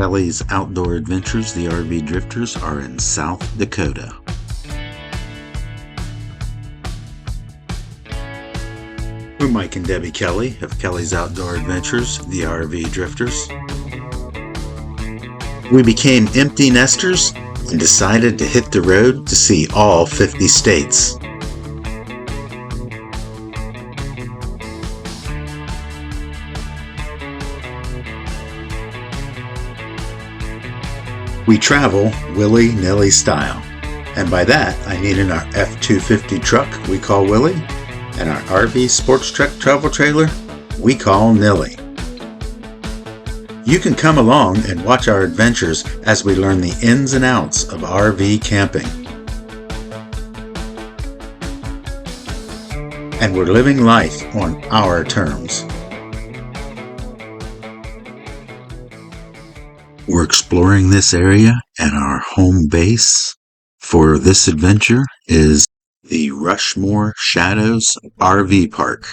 Kelley's Outdoor Adventures, the RV Drifters, are in South Dakota. We're Mike and Debbie Kelley of Kelley's Outdoor Adventures, the RV Drifters. We became empty nesters and decided to hit the road to see all 50 states. We travel willy-nilly style, and by that I mean in our F250 truck we call Willie, and our RV sports truck travel trailer we call Nilly. You can come along and watch our adventures as we learn the ins and outs of RV camping. And we're living life on our terms. We're exploring this area, and our home base for this adventure is the Rushmore Shadows RV Park.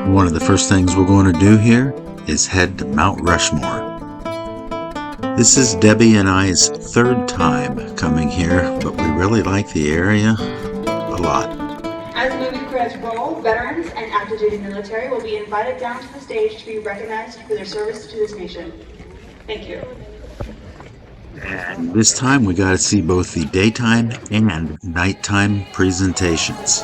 One of the first things we're going to do here is head to Mount Rushmore. This is Debbie and I's third time coming here, but we really like the area a lot. As the movie credits roll, veterans and active duty military will be invited down to the stage to be recognized for their service to this nation. Thank you. And this time we got to see both the daytime and nighttime presentations.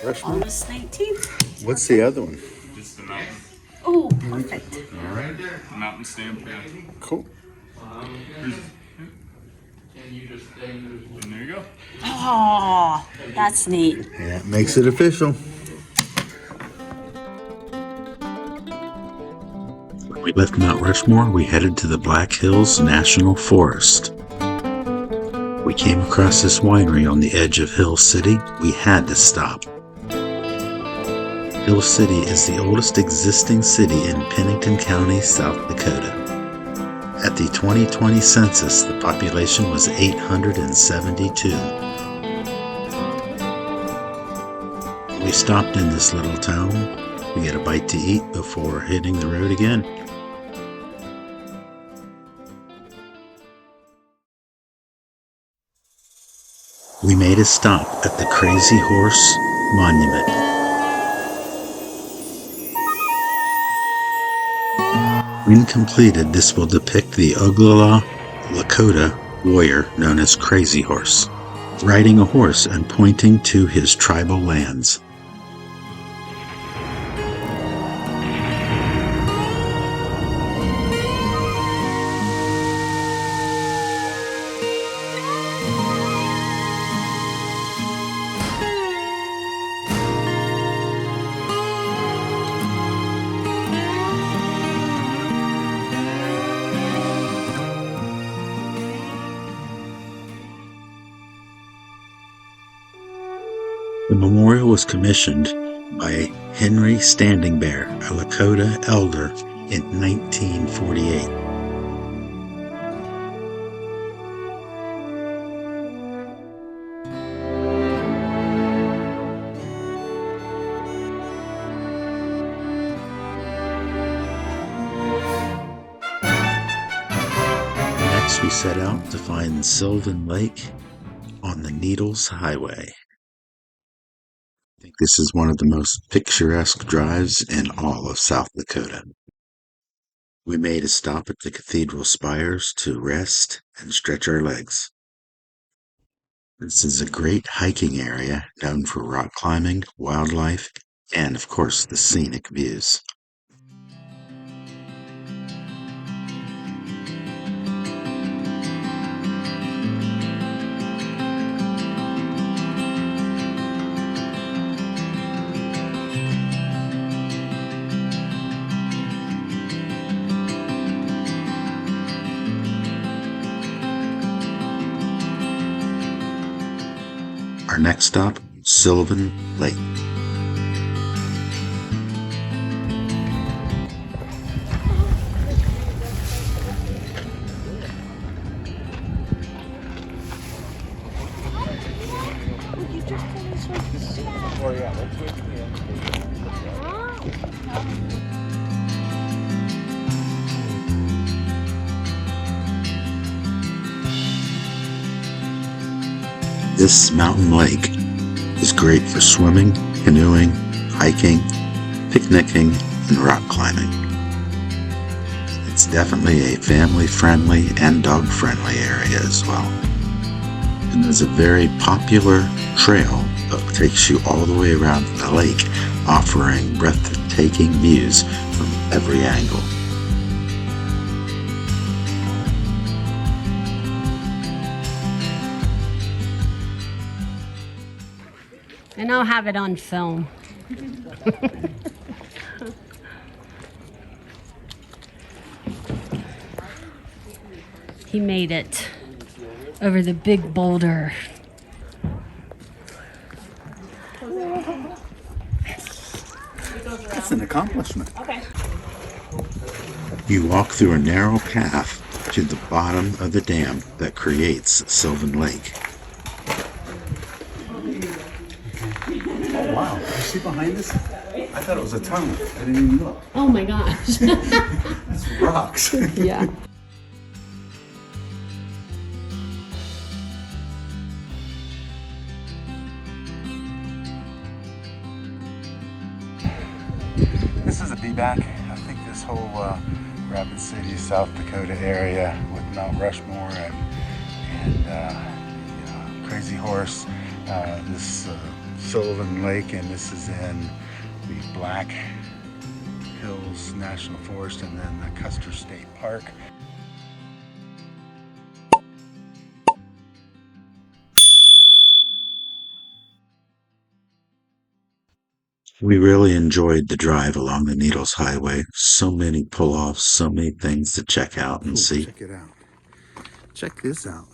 Rushmore? Almost 19th. What's the other one? Just the mountain. Oh, perfect. All right. The mountain stamp, yeah. Cool. And there you go. Oh, that's neat. Yeah, it makes it official. When we left Mount Rushmore, we headed to the Black Hills National Forest. We came across this winery on the edge of Hill City. We had to stop. Hill City is the oldest existing city in Pennington County, South Dakota. At the 2020 census, the population was 872. We stopped in this little town. We get a bite to eat before hitting the road again. We made a stop at the Crazy Horse Monument. When completed, this will depict the Oglala Lakota warrior known as Crazy Horse, riding a horse and pointing to his tribal lands. The memorial was commissioned by Henry Standing Bear, a Lakota elder, in 1948. Next, we set out to find Sylvan Lake on the Needles Highway. I think this is one of the most picturesque drives in all of South Dakota. We made a stop at the cathedral spires to rest and stretch our legs. This is a great hiking area known for rock climbing, wildlife, and of course the scenic views. Our next stop, Sylvan Lake. This mountain lake is great for swimming, canoeing, hiking, picnicking, and rock climbing. It's definitely a family-friendly and dog-friendly area as well. And there's a very popular trail that takes you all the way around the lake, offering breathtaking views from every angle. And I'll have it on film. He made it over the big boulder. That's an accomplishment. Okay. You walk through a narrow path to the bottom of the dam that creates Sylvan Lake. Oh wow, you see behind us? I thought it was a tunnel. I didn't even look. Oh my gosh. It's rocks. Yeah. This is a be-back. I think this whole Rapid City, South Dakota area with Mount Rushmore and Crazy Horse, this Sylvan Lake, and this is in the Black Hills National Forest and then the Custer State Park. We really enjoyed the drive along the Needles Highway. So many pull-offs, so many things to check out and see. Check it out. Check this out.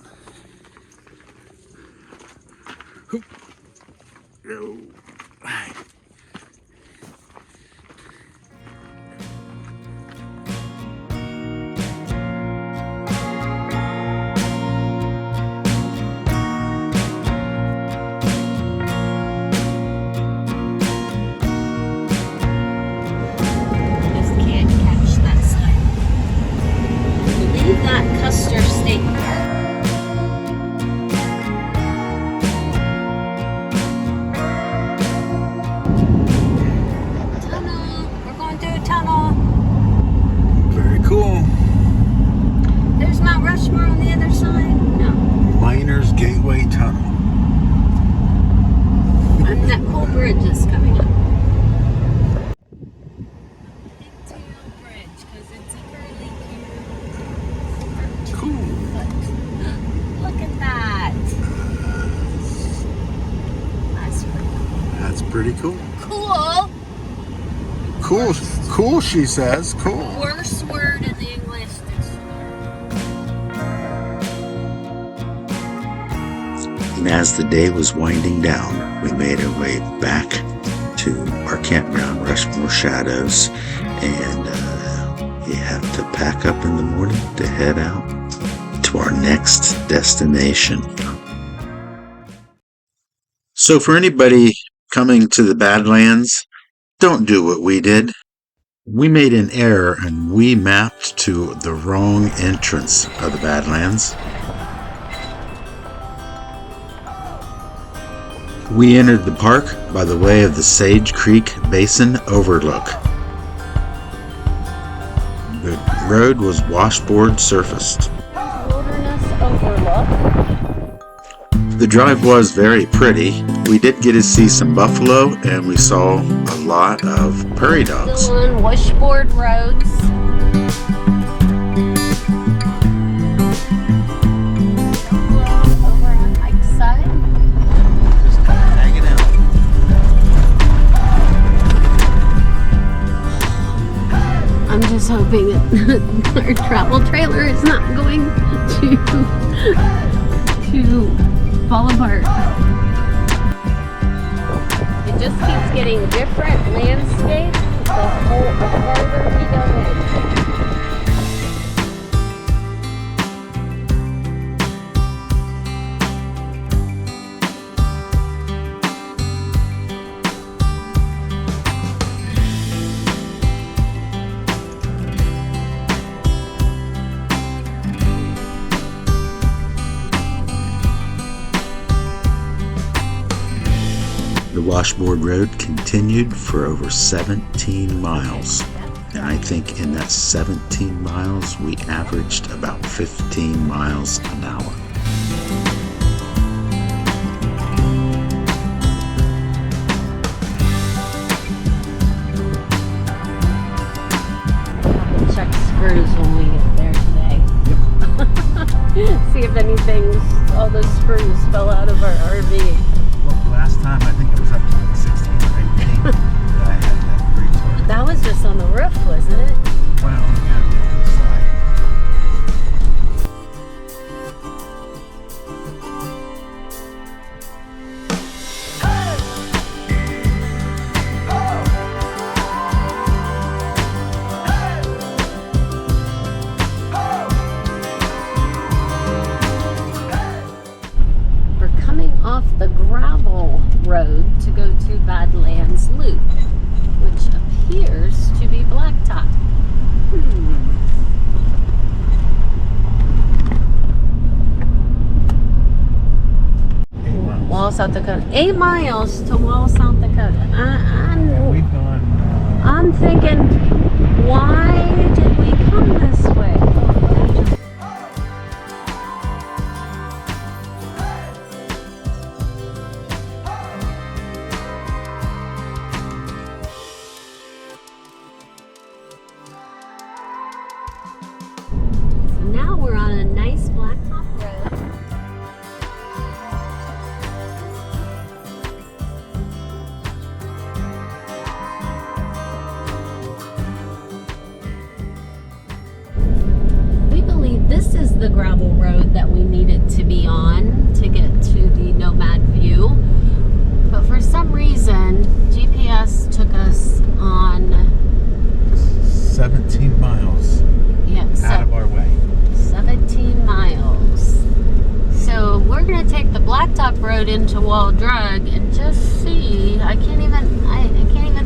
Custer State Park. Tunnel. We're going through a tunnel. Very cool. There's Mount Rushmore on the other side. No. Miners Gateway Tunnel. And that cool bridge is coming up. Pretty cool. Cool. Cool. Cool, she says. Cool. Worst word in the English dictionary. And as the day was winding down, we made our way back to our campground, Rushmore Shadows, and we have to pack up in the morning to head out to our next destination. So for anybody coming to the Badlands, don't do what we did. We made an error and we mapped to the wrong entrance of the Badlands. We entered the park by the way of the Sage Creek Basin Overlook. The road was washboard surfaced. Wilderness Overlook. The drive was very pretty. We did get to see some buffalo and we saw a lot of prairie dogs. Still on washboard roads. Over on Mike's side. Just kind of hanging out. I'm just hoping that our travel trailer is not going to fall apart. just keeps getting different landscape the farther we go in. The washboard road continued for over 17 miles. And I think in that 17 miles, we averaged about 15 miles an hour. Check screws when we get there today. See if all those screws fell out of our RV. Well, last time I think it was up to like 16 or 18 that I had that great torque. That was just on the roof, wasn't it? Well, yeah, on the side. Off the gravel road to go to Badlands Loop, which appears to be blacktop. Wall, South Dakota. 8 miles to Wall, South Dakota. We've gone. I'm thinking, why did we come this way? Now we're on a nice blacktop road. We believe this is the gravel road that we needed to be on to get to the Nomad view. But for some reason, GPS took us on 17 miles out of our way. 17 miles. So we're gonna take the blacktop road into Wall Drug and just see. I can't even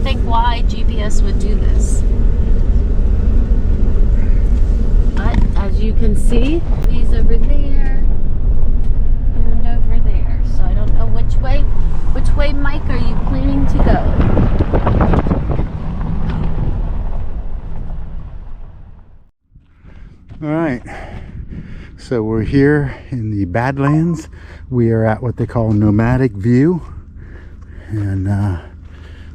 think why GPS would do this. But as you can see, he's over there and over there. So I don't know which way, Mike, are you planning to go? All right, so we're here in the Badlands. We are at what they call Nomadic view, and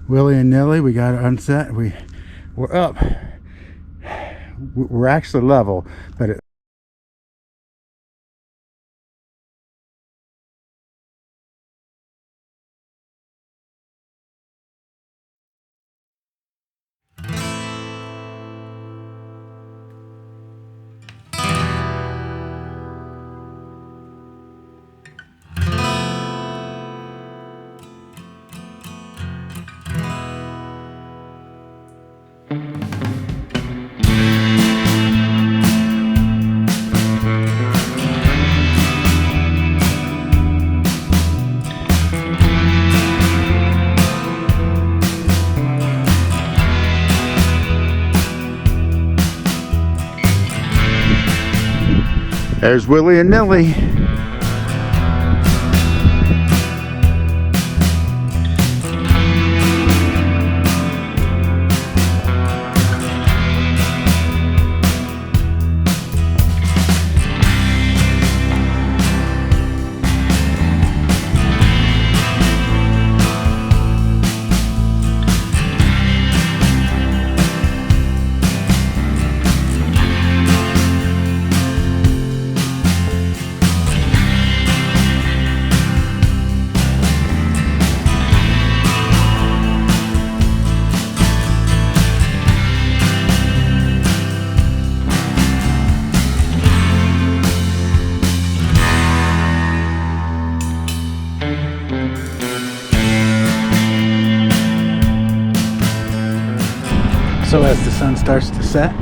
Willie and Nilly, we got it unset. We're up. We're actually level, but it there's Willie and Nilly. So as the sun starts to set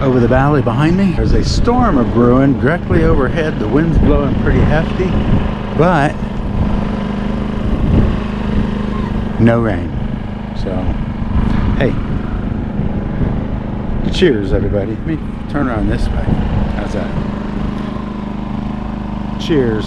over the valley behind me, there's a storm brewing directly overhead. The wind's blowing pretty hefty, but no rain. So, hey, cheers everybody. Let me turn around this way. How's that? Cheers.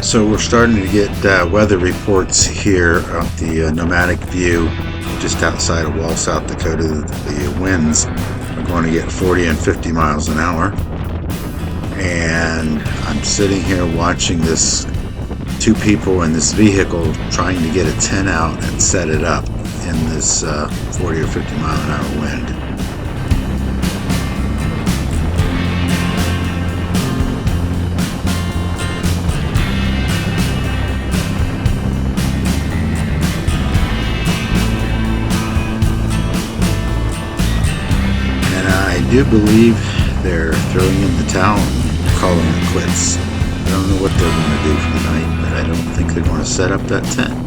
So we're starting to get weather reports here of the Nomadic view just outside of Wall, South Dakota. The winds are going to get 40 and 50 miles an hour. And I'm sitting here watching this two people in this vehicle trying to get a tent out and set it up in this 40 or 50 mile an hour wind. I do believe they're throwing in the towel and calling it quits. I don't know what they're going to do for the night, but I don't think they're going to set up that tent.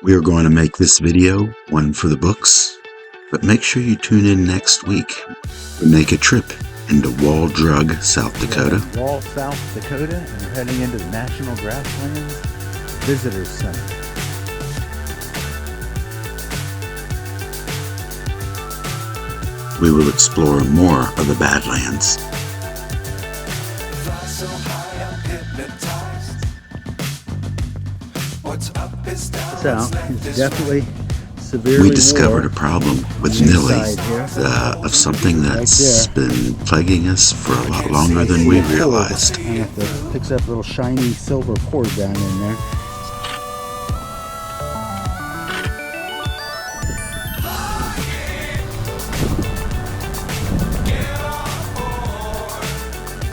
We are going to make this video one for the books, but make sure you tune in next week. We make a trip into Wall Drug, South Dakota. Wall, South Dakota, and we're heading into the National Grasslands Visitors Center. We will explore more of the Badlands. So, it's definitely severely. We discovered a problem with Millie of something that's been plaguing us for a lot longer than we realized. It picks up a little shiny silver cord down in there.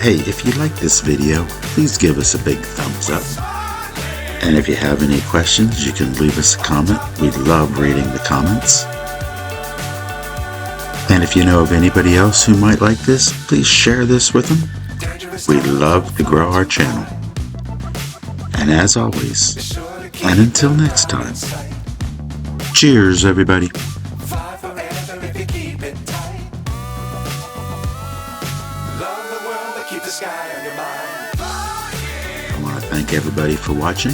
Hey, if you like this video, please give us a big thumbs up. And if you have any questions, you can leave us a comment. We love reading the comments. And if you know of anybody else who might like this, please share this with them. We love to grow our channel. And as always, and until next time, cheers everybody. I want to thank everybody for watching.